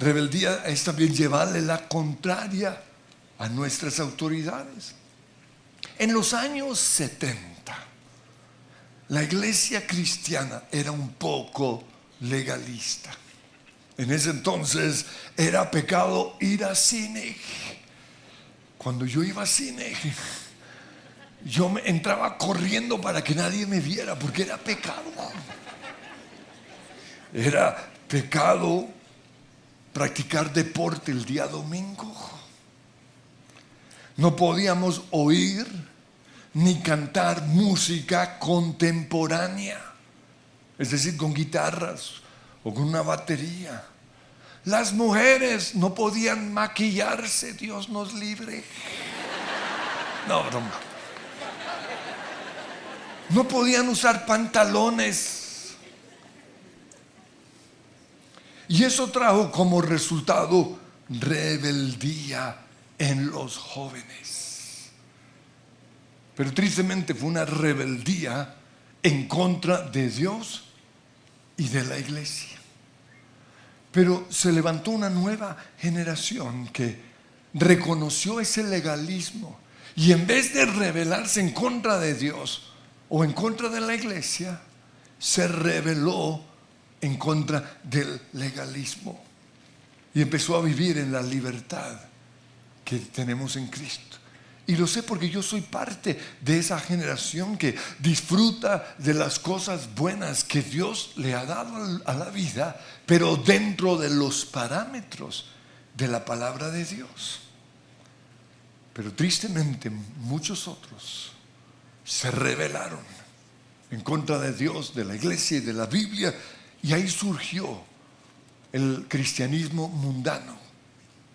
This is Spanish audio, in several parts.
Rebeldía es también llevarle la contraria a nuestras autoridades. En los años 70, la iglesia cristiana era un poco legalista. En ese entonces era pecado ir a cine. Cuando yo iba a cine, yo me entraba corriendo para que nadie me viera, porque era pecado. Era pecado practicar deporte el día domingo. No podíamos oír ni cantar música contemporánea, es decir, con guitarras o con una batería. Las mujeres no podían maquillarse, Dios nos libre. No, broma. No podían usar pantalones. Y eso trajo como resultado rebeldía en los jóvenes. Pero tristemente fue una rebeldía en contra de Dios y de la iglesia. Pero se levantó una nueva generación que reconoció ese legalismo y en vez de rebelarse en contra de Dios o en contra de la iglesia, se rebeló en contra del legalismo y empezó a vivir en la libertad que tenemos en Cristo. Y lo sé porque yo soy parte de esa generación que disfruta de las cosas buenas que Dios le ha dado a la vida, pero dentro de los parámetros de la palabra de Dios. Pero tristemente muchos otros se rebelaron en contra de Dios, de la iglesia y de la Biblia, y ahí surgió el cristianismo mundano.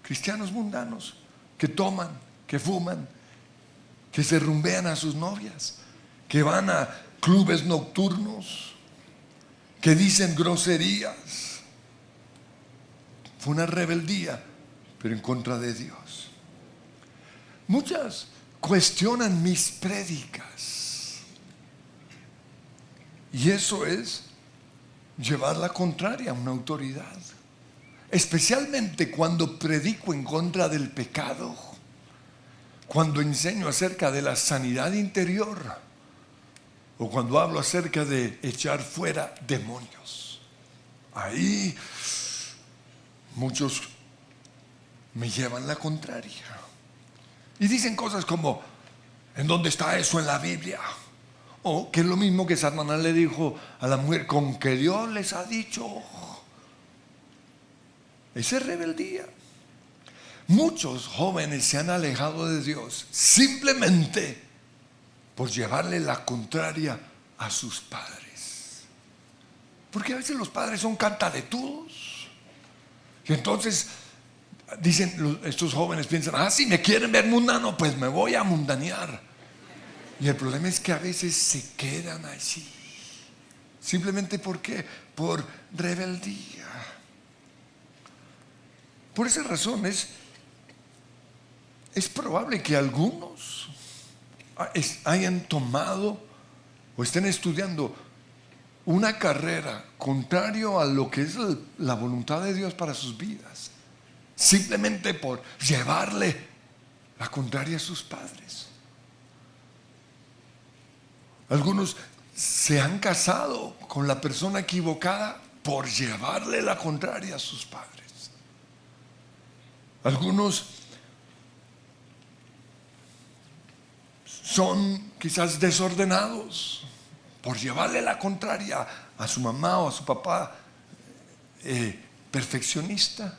Cristianos mundanos que toman, que fuman, que se rumbean a sus novias, que van a clubes nocturnos, que dicen groserías. Fue una rebeldía, pero en contra de Dios. Muchas cuestionan mis prédicas, y eso es llevar la contraria a una autoridad, especialmente cuando predico en contra del pecado, cuando enseño acerca de la sanidad interior o cuando hablo acerca de echar fuera demonios. Ahí muchos me llevan la contraria y dicen cosas como: ¿en dónde está eso en la Biblia? O que es lo mismo que Satanás le dijo a la mujer: con que Dios les ha dicho. Esa es rebeldía. Muchos jóvenes se han alejado de Dios simplemente por llevarle la contraria a sus padres. Porque a veces los padres son cantaletudos. Y entonces dicen, estos jóvenes piensan: si me quieren ver mundano, pues me voy a mundanear. Y el problema es que a veces se quedan allí. Simplemente ¿por qué? Por rebeldía. Por esa razón es probable que algunos hayan tomado o estén estudiando una carrera contrario a lo que es la voluntad de Dios para sus vidas, simplemente por llevarle la contraria a sus padres. Algunos se han casado con la persona equivocada por llevarle la contraria a sus padres. Algunos son quizás desordenados por llevarle la contraria a su mamá o a su papá perfeccionista.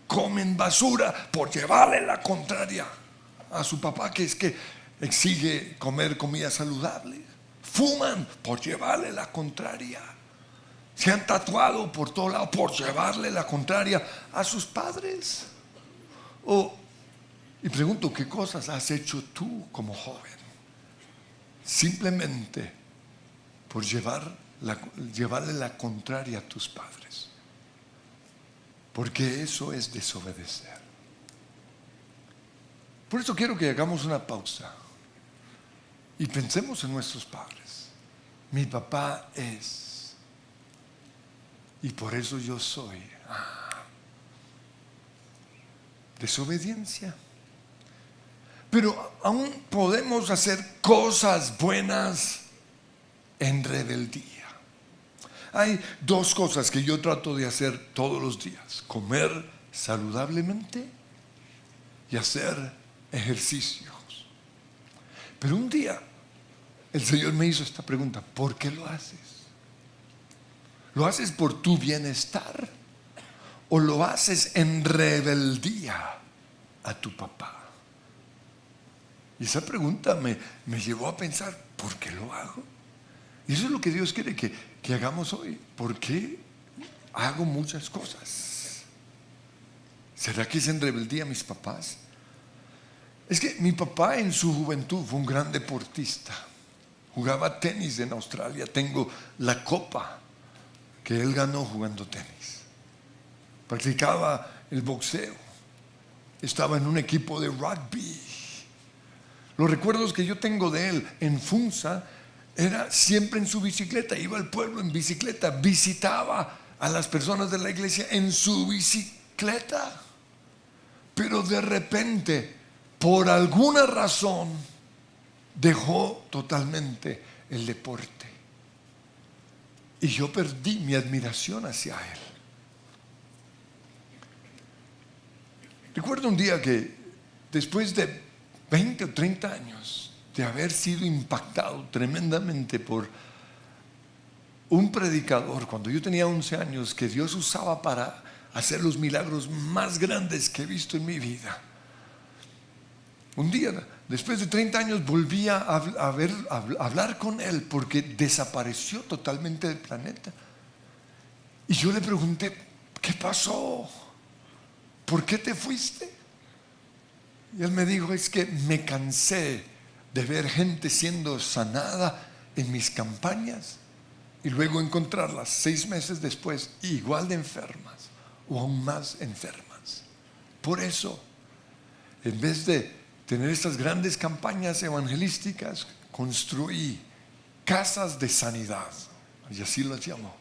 Comen basura por llevarle la contraria a su papá, que es que exige comer comida saludable. Fuman por llevarle la contraria. Se han tatuado por todo lado por llevarle la contraria a sus padres. Y pregunto: ¿qué cosas has hecho tú como joven? Simplemente por llevarle la contraria a tus padres. Porque eso es desobedecer. Por eso quiero que hagamos una pausa y pensemos en nuestros padres. Mi papá es, y por eso yo soy. desobediencia. Pero aún podemos hacer cosas buenas en rebeldía. Hay dos cosas que yo trato de hacer todos los días: comer saludablemente y hacer ejercicios. Pero un día el Señor me hizo esta pregunta: ¿por qué lo haces? ¿Lo haces por tu bienestar o lo haces en rebeldía a tu papá? Y esa pregunta me llevó a pensar: ¿por qué lo hago? Y eso es lo que Dios quiere que hagamos hoy. ¿Por qué hago muchas cosas? ¿Será que es en rebeldía a mis papás? Es que mi papá en su juventud fue un gran deportista. Jugaba tenis en Australia. Tengo la copa que él ganó jugando tenis. Practicaba el boxeo. Estaba en un equipo de rugby. Los recuerdos que yo tengo de él en Funza era siempre en su bicicleta. Iba al pueblo en bicicleta. Visitaba a las personas de la iglesia en su bicicleta. Pero de repente, por alguna razón, dejó totalmente el deporte. Y yo perdí mi admiración hacia él. Recuerdo un día que después de 20 o 30 años de haber sido impactado tremendamente por un predicador, cuando yo tenía 11 años, que Dios usaba para hacer los milagros más grandes que he visto en mi vida. Un día, después de 30 años, volví a hablar con él porque desapareció totalmente del planeta. Y yo le pregunté: ¿qué pasó? ¿Por qué te fuiste? Y él me dijo: es que me cansé de ver gente siendo sanada en mis campañas y luego encontrarlas 6 meses después igual de enfermas o aún más enfermas. Por eso, en vez de tener estas grandes campañas evangelísticas, construí casas de sanidad, y así las llamó,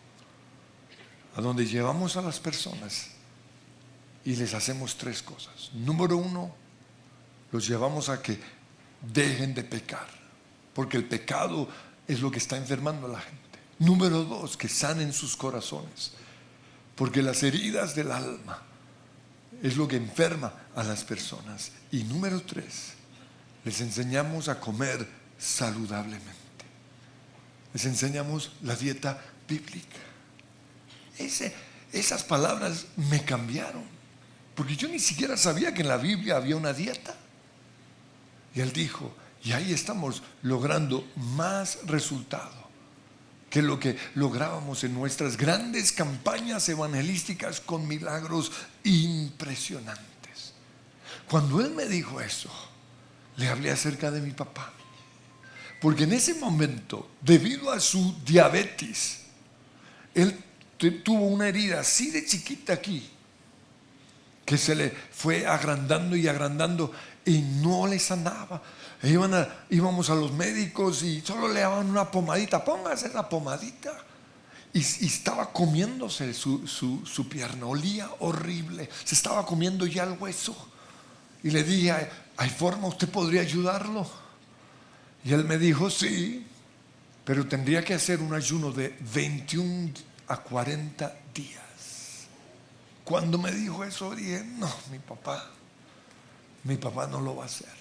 a donde llevamos a las personas y les hacemos 3 cosas. Número 1, los llevamos a que dejen de pecar, porque el pecado es lo que está enfermando a la gente. Número 2, que sanen sus corazones, porque las heridas del alma es lo que enferma a las personas. Y número 3, les enseñamos a comer saludablemente. Les enseñamos la dieta bíblica. Esas palabras me cambiaron, porque yo ni siquiera sabía que en la Biblia había una dieta. Y él dijo, y ahí estamos logrando más resultado que lo que lográbamos en nuestras grandes campañas evangelísticas con milagros impresionantes. Cuando él me dijo eso, le hablé acerca de mi papá, porque en ese momento, debido a su diabetes, él tuvo una herida así de chiquita aquí, que se le fue agrandando y agrandando y no le sanaba. Íbamos a los médicos y solo le daban una pomadita: póngase la pomadita. Y estaba comiéndose su pierna, olía horrible, se estaba comiendo ya el hueso. Y le dije: ¿hay forma? ¿Usted podría ayudarlo? Y él me dijo: sí, pero tendría que hacer un ayuno de 21 a 40 días. Cuando me dijo eso, dije: no, mi papá no lo va a hacer.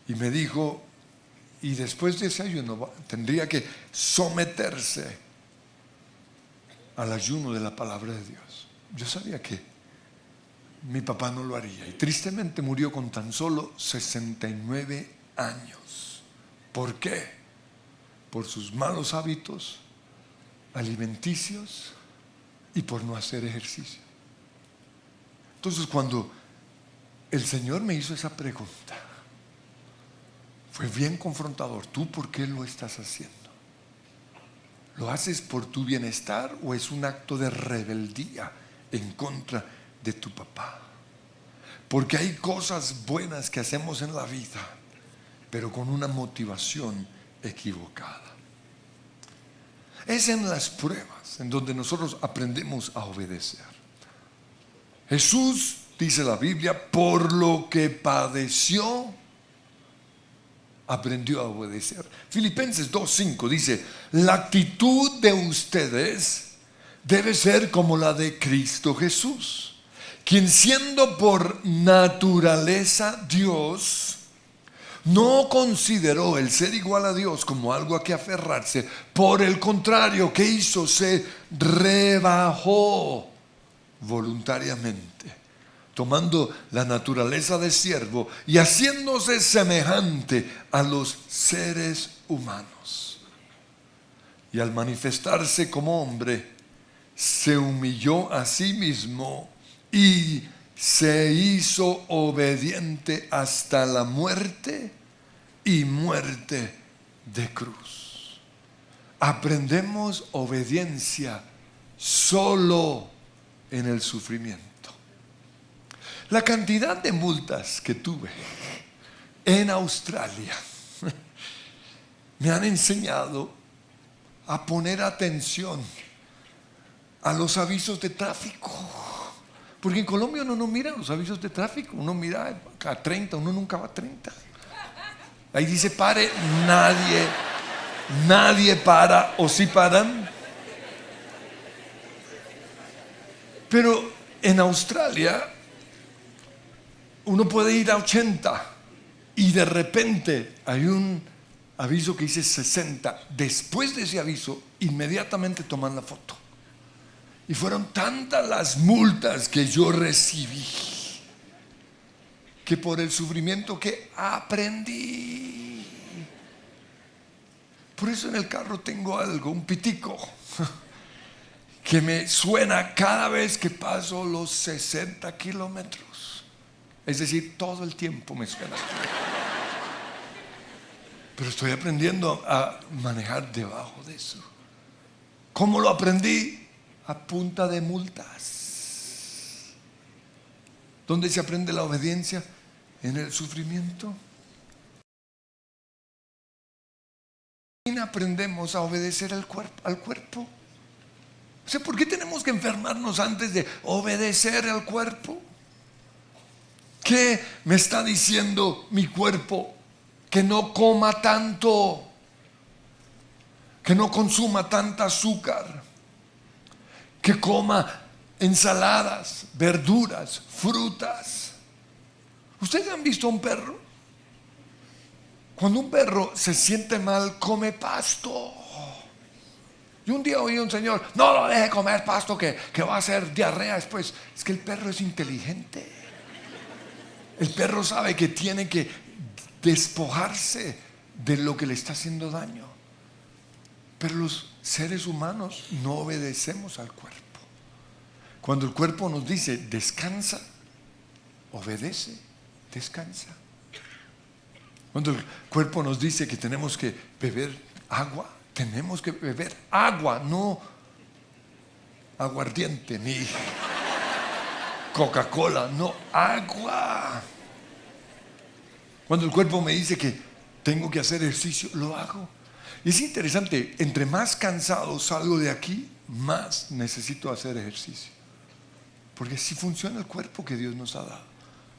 Y me dijo: y después de ese ayuno tendría que someterse al ayuno de la palabra de Dios. Yo sabía que mi papá no lo haría, y tristemente murió con tan solo 69 años. ¿Por qué? Por sus malos hábitos alimenticios y por no hacer ejercicio. Entonces, cuando el Señor me hizo esa pregunta, fue bien confrontador. ¿Tú por qué lo estás haciendo? ¿Lo haces por tu bienestar o es un acto de rebeldía en contra de tu papá? Porque hay cosas buenas que hacemos en la vida, pero con una motivación equivocada. Es en las pruebas en donde nosotros aprendemos a obedecer. Jesús dice la Biblia, por lo que padeció, aprendió a obedecer. Filipenses 2:5 dice, la actitud de ustedes debe ser como la de Cristo Jesús, quien siendo por naturaleza Dios, no consideró el ser igual a Dios como algo a que aferrarse. Por el contrario, ¿qué hizo? Se rebajó voluntariamente, tomando la naturaleza de siervo y haciéndose semejante a los seres humanos. Y al manifestarse como hombre, se humilló a sí mismo y se hizo obediente hasta la muerte y muerte de cruz. Aprendemos obediencia solo en el sufrimiento. La cantidad de multas que tuve en Australia me han enseñado a poner atención a los avisos de tráfico. Porque en Colombia uno no mira los avisos de tráfico, uno mira a 30, uno nunca va a 30. Ahí dice pare, nadie para, o sí paran. Pero en Australia uno puede ir a 80 y de repente hay un aviso que dice 60. Después de ese aviso, inmediatamente toman la foto. Y fueron tantas las multas que yo recibí, que por el sufrimiento que aprendí. Por eso en el carro tengo algo, un pitico, que me suena cada vez que paso los 60 kilómetros. Es decir, todo el tiempo me suena. Pero estoy aprendiendo a manejar debajo de eso. ¿Cómo lo aprendí? A punta de multas. ¿Dónde se aprende la obediencia? En el sufrimiento. Aprendemos a obedecer al cuerpo. O sea, ¿por qué tenemos que enfermarnos antes de obedecer al cuerpo? ¿Qué me está diciendo mi cuerpo? Que no coma tanto, que no consuma tanta azúcar, que coma ensaladas, verduras, frutas. ¿Ustedes han visto a un perro? Cuando un perro se siente mal, come pasto. Y un día oí a un señor, no lo deje comer pasto que va a hacer diarrea después. Es que el perro es inteligente. El perro sabe que tiene que despojarse de lo que le está haciendo daño. Pero los seres humanos no obedecemos al cuerpo. Cuando el cuerpo nos dice descansa, obedece, descansa. Cuando el cuerpo nos dice que tenemos que beber agua, tenemos que beber agua, no aguardiente ni Coca-Cola, no, agua. Cuando el cuerpo me dice que tengo que hacer ejercicio, lo hago. Y es interesante, entre más cansado salgo de aquí, más necesito hacer ejercicio. Porque así funciona el cuerpo que Dios nos ha dado.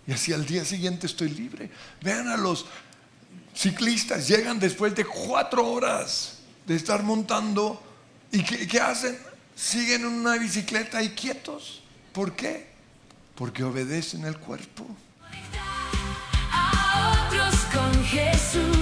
Y así al día siguiente estoy libre. Vean a los ciclistas, llegan después de 4 horas de estar montando. ¿Y qué hacen? Siguen en una bicicleta y quietos. ¿Por qué? Porque obedecen el cuerpo. A otros con Jesús.